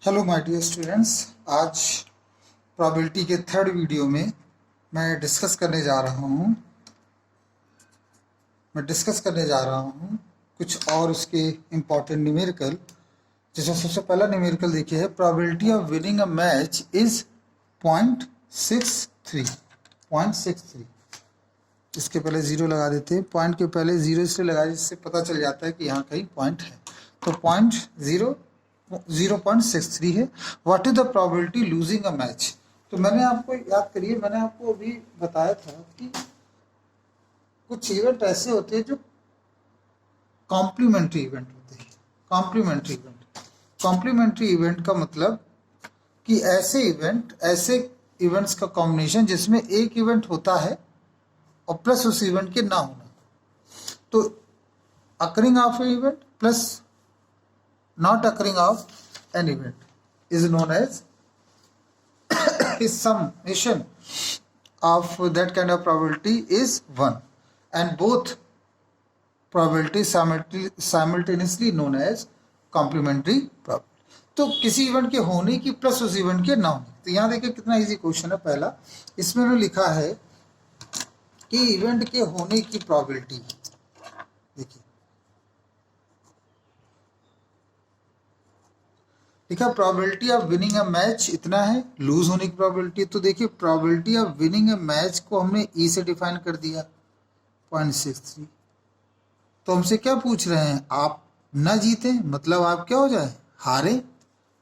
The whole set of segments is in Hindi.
Hello my dear students. आज प्रोबेबिलिटी के थर्ड वीडियो में मैं डिस्कस करने जा रहा हूँ कुछ और उसके इम्पोर्टेंट न्यूमेरिकल। जिसमें सबसे पहला न्यूमेरिकल देखिए है, probability of winning a match is 0.63। इसके पहले ज़ीरो लगा देते हैं। पॉइंट के पहले ज़ीरो इसलिए लगाया जिससे पता चल जाता है कि यहाँ कहीं पॉइंट है। तो 0.63 है। What is the probability losing a match? तो मैंने आपको याद करिए, मैंने आपको अभी बताया था कि कुछ इवेंट ऐसे होते हैं जो कॉम्प्लीमेंट्री इवेंट होते हैं। कॉम्प्लीमेंट्री इवेंट का मतलब कि ऐसे इवेंट्स का कॉम्बिनेशन जिसमें एक इवेंट होता है और प्लस उस इवेंट के ना होना। तो occurring of an event plus not occurring of an event is known as his summation of that kind of probability is 1, and both probabilities simultaneously known as complementary probability. तो किसी इवेंट के होने की प्लस उस इवेंट के ना होने। तो यहाँ देखिए कितना इजी क्वेश्चन है। पहला इसमें उन्होंने लिखा है कि इवेंट के होने की प्रोबेबिलिटी, देखिए लिखा probability of winning a match इतना है, लूज होने की प्रोबेबिलिटी। तो देखिए probability of winning a match को हमने ई से डिफाइन कर दिया 0.63। तो हमसे क्या पूछ रहे हैं, आप ना जीते मतलब आप क्या हो जाए, हारे।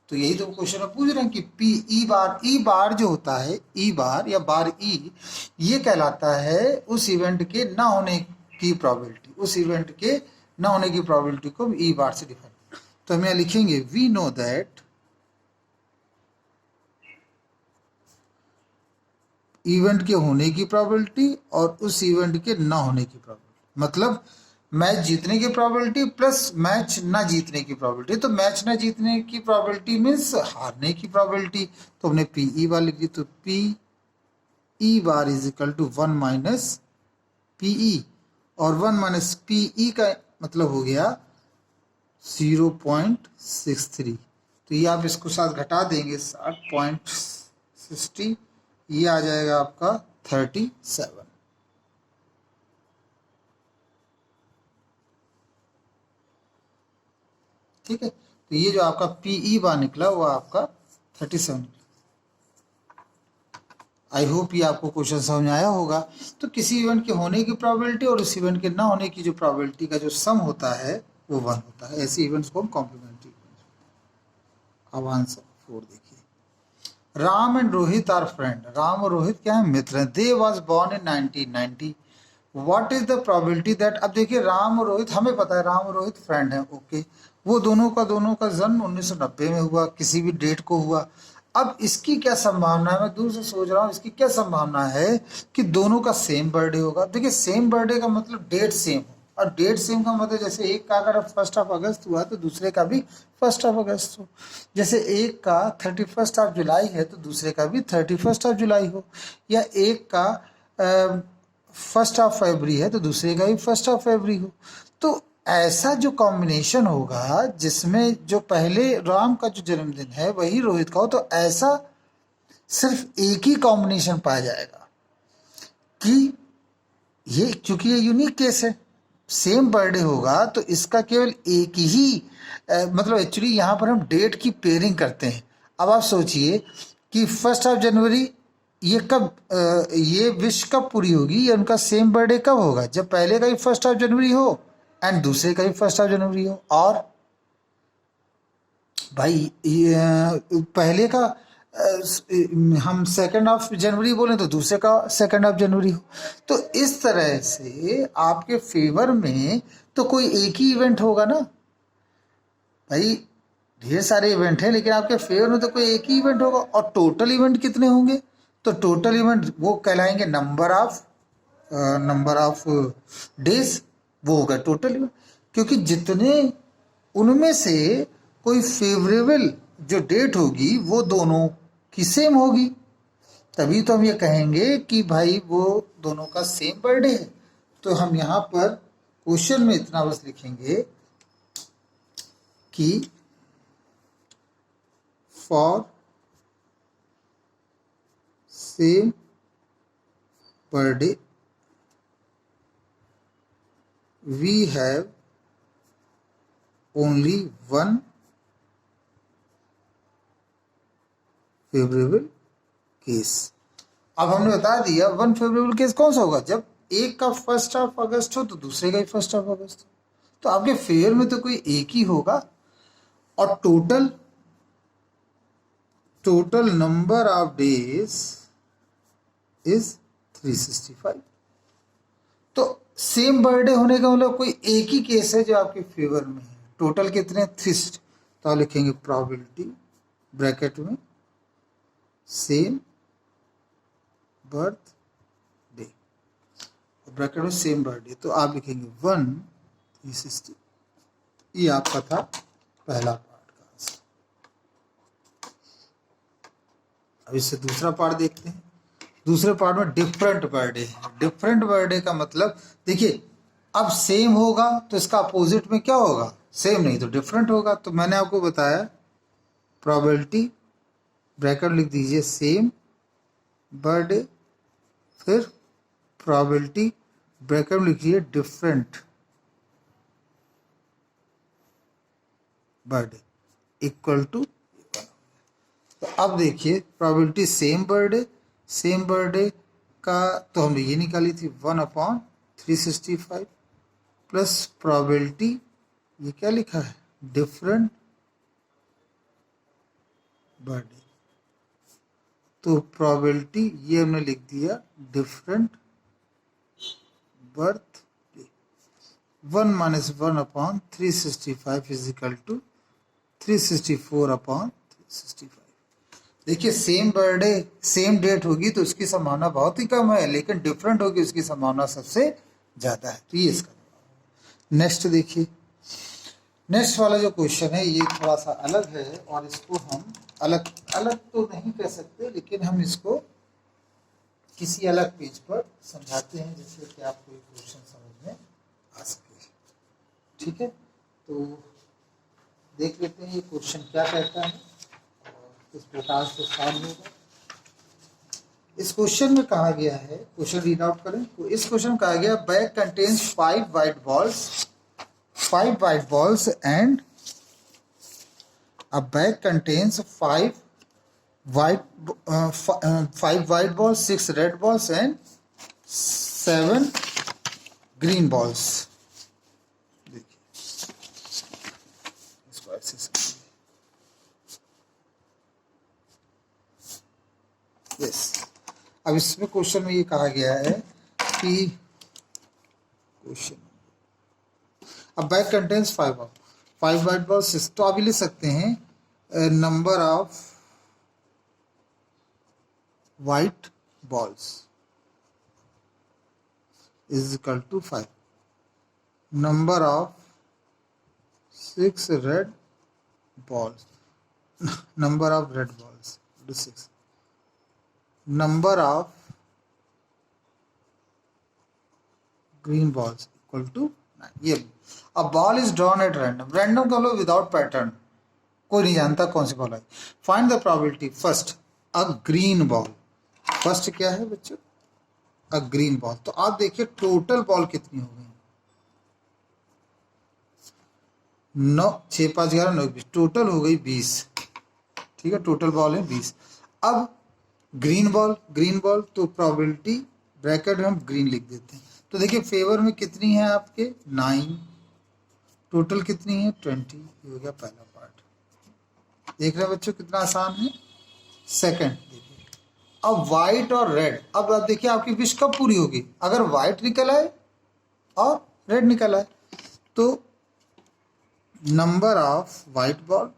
तो यही तो क्वेश्चन में पूछ रहे हैं कि पी ई बार जो होता है, ई बार या बार ई, ये कहलाता है उस इवेंट के ना होने की प्रोबेबिलिटी। उस इवेंट के ना होने की प्रोबेबिलिटी को ई बार से डिफाइन। तो हम यहाँ लिखेंगे वी नो दैट इवेंट के होने की प्रोबेबिलिटी और उस इवेंट के ना होने की प्रोबेबिलिटी, मतलब मैच जीतने की प्रोबेबिलिटी प्लस मैच ना जीतने की प्रोबेबिलिटी। तो मैच ना जीतने की प्रोबेबिलिटी मीन्स हारने की प्रोबेबिलिटी। तो हमने पी ई बार लिख दी। तो P E bar is equal to 1 minus P E, और 1 माइनस पी ई का मतलब हो गया 0.63। तो ये आप इसको साथ घटा देंगे 60.60, ये आ जाएगा आपका 37। ठीक है। तो ये जो आपका पीई बार निकला वो आपका 37। आई होप ये आपको क्वेश्चन समझ में आया होगा। तो किसी इवेंट के होने की प्रोबेबिलिटी और उस इवेंट के ना होने की जो प्रोबेबिलिटी का जो सम होता है वो 1 होता है। ऐसे इवेंट्स को हम कॉम्प्लीमेंट्री। अब आंसर 4 देखिए, Ram and Rohit are friend. Ram और रोहित क्या है, मित्र हैं। They was born in 1990। What is the probability that, अब देखिए राम और रोहित, हमें पता है राम और रोहित फ्रेंड हैं, ओके। वो दोनों का जन्म 1990 में हुआ, किसी भी डेट को हुआ। अब इसकी क्या संभावना है, मैं दूर से सोच रहा हूँ इसकी क्या संभावना है कि दोनों का सेम बर्थडे होगा। देखिए सेम बर्थडे का मतलब डेट सेम हो, और डेट सेम का मतलब जैसे एक का अगर 1 अगस्त हुआ तो दूसरे का भी 1 अगस्त हो। जैसे एक का 31 जुलाई है तो दूसरे का भी 31 जुलाई हो, या एक का 1 फरवरी है तो दूसरे का भी 1 फरवरी हो। तो ऐसा जो कॉम्बिनेशन होगा जिसमें जो पहले राम का जो जन्मदिन है वही रोहित का हो, तो ऐसा सिर्फ एक ही कॉम्बिनेशन पाया जाएगा कि ये, क्योंकि ये यूनिक केस है, सेम बर्थडे होगा तो इसका केवल एक ही मतलब एक्चुअली यहाँ पर हम डेट की पेयरिंग करते हैं। अब आप सोचिए कि 1 जनवरी ये कब ये विश कब पूरी होगी, या उनका सेम बर्थडे कब होगा, जब पहले का ही 1 जनवरी हो एंड दूसरे का ही 1 जनवरी हो। और भाई पहले का हम 2 जनवरी बोले तो दूसरे का 2 जनवरी हो। तो इस तरह से आपके फेवर में तो कोई एक ही इवेंट होगा ना भाई। ढेर सारे इवेंट हैं लेकिन आपके फेवर में तो कोई एक ही इवेंट होगा। और टोटल इवेंट कितने होंगे, तो टोटल इवेंट वो कहलाएंगे नंबर ऑफ डेज, वो होगा टोटल इवेंट। क्योंकि जितने उनमें से कोई फेवरेबल जो डेट होगी वो दोनों की सेम होगी, तभी तो हम ये कहेंगे कि भाई वो दोनों का सेम बर्थडे है। तो हम यहाँ पर क्वेश्चन में इतना बस लिखेंगे कि for same birthday we have only one favourable case. अब हमने बता दिया वन फेवरेबल केस कौन सा होगा, जब एक का फर्स्ट ऑफ अगस्त हो तो दूसरे का ही फर्स्ट ऑफ अगस्त हो, तो आपके फेवर में तो कोई एक ही होगा। और total number of days is 365। तो सेम बर्थडे होने का मतलब कोई एक ही केस है जो आपके फेवर में है। टोटल कितने 360, तो आप लिखेंगे प्रोबेबिलिटी ब्रैकेट में सेम बर्थ डे, ब्रैकेट में सेम बर्थडे, तो आप लिखेंगे 1 360। ये आपका था पहला पार्ट का आंसर। अब इससे दूसरा पार्ट देखते हैं। दूसरे पार्ट में डिफरेंट बर्थडे है। डिफरेंट बर्थडे का मतलब देखिए, अब सेम होगा तो इसका अपोजिट में क्या होगा, सेम नहीं तो डिफरेंट होगा। तो मैंने आपको बताया प्रोबेबिलिटी ब्रैकेट लिख दीजिए सेम बर्थडे, फिर प्रोबेबिलिटी ब्रैकेट में लिखिए डिफरेंट बर्थडे इक्वल टू। तो अब देखिए प्रोबेबिलिटी सेम बर्थडे का तो हमने ये निकाली थी 1/365 प्लस प्रोबेबिलिटी ये क्या लिखा है डिफरेंट बर्थडे, तो प्रोबेबिलिटी ये हमने लिख दिया different birthday. 1 - 1/365 is equal to 364/365। देखिए सेम बर्थडे सेम डेट होगी तो उसकी संभावना बहुत ही कम है, लेकिन डिफरेंट होगी उसकी संभावना सबसे ज़्यादा है। तो ये इसका नेक्स्ट देखिए। नेक्स्ट वाला जो क्वेश्चन है ये थोड़ा सा अलग है, और इसको हम अलग तो नहीं कह सकते, लेकिन हम इसको किसी अलग पेज पर समझाते हैं जिससे कि आपको ये क्वेश्चन समझ में आ सके। ठीक है, तो देख लेते हैं ये क्वेश्चन क्या कहता है और किस प्रकार से सॉल्व होगा। इस क्वेश्चन में कहा गया है, क्वेश्चन रीड आउट करें। तो इस क्वेश्चन में कहा गया bag contains 5 white balls and a bag contains 5 white balls, 6 red balls and 7 green balls। देखिए इसको ऐसे यस। अब इसमें क्वेश्चन में ये कहा गया है कि क्वेश्चन अब बैग कंटेन्स 5 white balls 6, तो आप लिख सकते हैं number of white balls is equal to 5, number of 6 red balls, number of red balls to 6, number of green balls equal to 9। ये a ball is drawn at random, random का मतलब विदाउट पैटर्न, कोई नहीं जानता कौन सी बॉल है। Find the probability first a green ball. First क्या है बच्चों, अ ग्रीन बॉल। तो आप देखिए टोटल बॉल कितनी हो गई, 9 6 5 11 9 20, टोटल हो गई 20। ठीक है, टोटल बॉल है 20। अब ग्रीन बॉल तो प्रोबेबिलिटी ब्रैकेट में हम ग्रीन लिख देते हैं। तो देखिए फेवर में कितनी है आपके 9, टोटल कितनी है 20। ये हो गया पहला पार्ट। देख रहे हैं बच्चों कितना आसान है। सेकंड देखिए, अब व्हाइट और रेड। अब आप देखिए आपकी विश कब पूरी होगी, अगर व्हाइट निकल आए और रेड निकल आए। तो number of white ball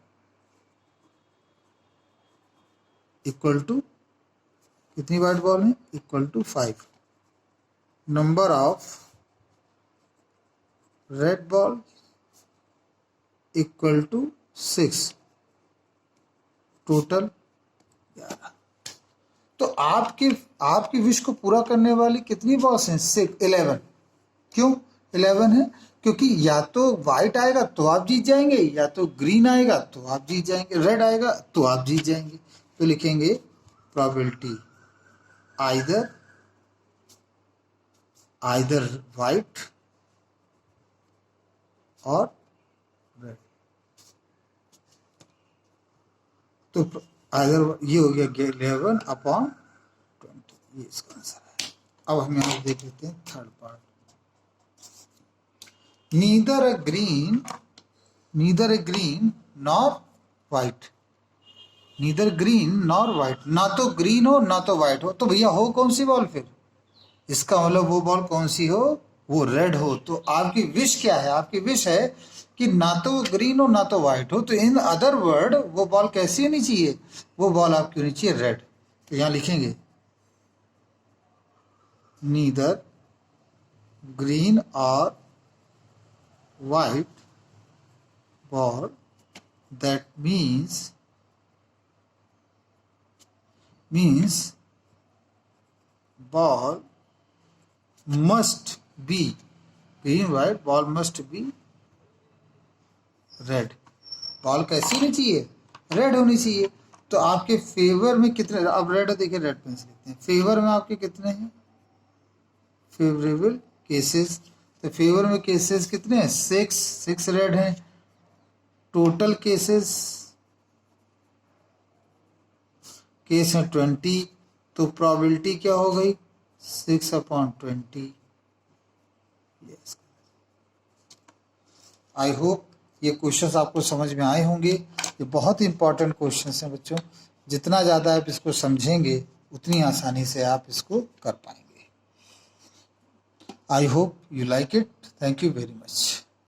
equal to कितनी व्हाइट बॉल है equal to 5, number of red ball equal to 6, total 11। तो आपकी विश को पूरा करने वाली कितनी बॉल्स हैं 11। क्यों 11 है, क्योंकि या तो व्हाइट आएगा तो आप जीत जाएंगे, या तो ग्रीन आएगा तो आप जीत जाएंगे, रेड आएगा तो आप जीत जाएंगे। तो लिखेंगे प्रोबेबिलिटी आइदर व्हाइट और रेड। तो आइदर ये हो गया 11/20, ये इसका आंसर है। अब हम यहाँ देख लेते हैं third part. Neither a green nor white, neither green nor white, ना तो ग्रीन हो ना तो व्हाइट हो, तो भैया हो कौन सी बॉल फिर? इसका मतलब वो बॉल कौन सी हो? वो रेड हो। तो आपकी विश क्या है? आपकी विश है कि ना तो वो ग्रीन हो ना तो व्हाइट हो। तो इन अदर वर्ड वो बॉल कैसी होनी चाहिए? वो बॉल आपकी होनी चाहिए रेड। तो यहां लिखेंगे नीदर ग्रीन और white ball, that means ball must be green, white, ball must be red। Ball कैसी होनी चाहिए? रेड होनी चाहिए। तो आपके फेवर में कितने, अब रेड देखिए, रेड पेन से लिखते हैं। फेवर में आपके कितने हैं? फेवरेबल केसेस, तो फेवर में केसेस कितने हैं? 6 रेड हैं। टोटल केसेस केस है 20, तो प्रोबेबिलिटी क्या हो गई? 6/20। यस, आई होप ये क्वेश्चंस आपको समझ में आए होंगे। ये बहुत इंपॉर्टेंट क्वेश्चंस हैं बच्चों। जितना ज़्यादा आप इसको समझेंगे उतनी आसानी से आप इसको कर पाएंगे। I hope you like it. Thank you very much.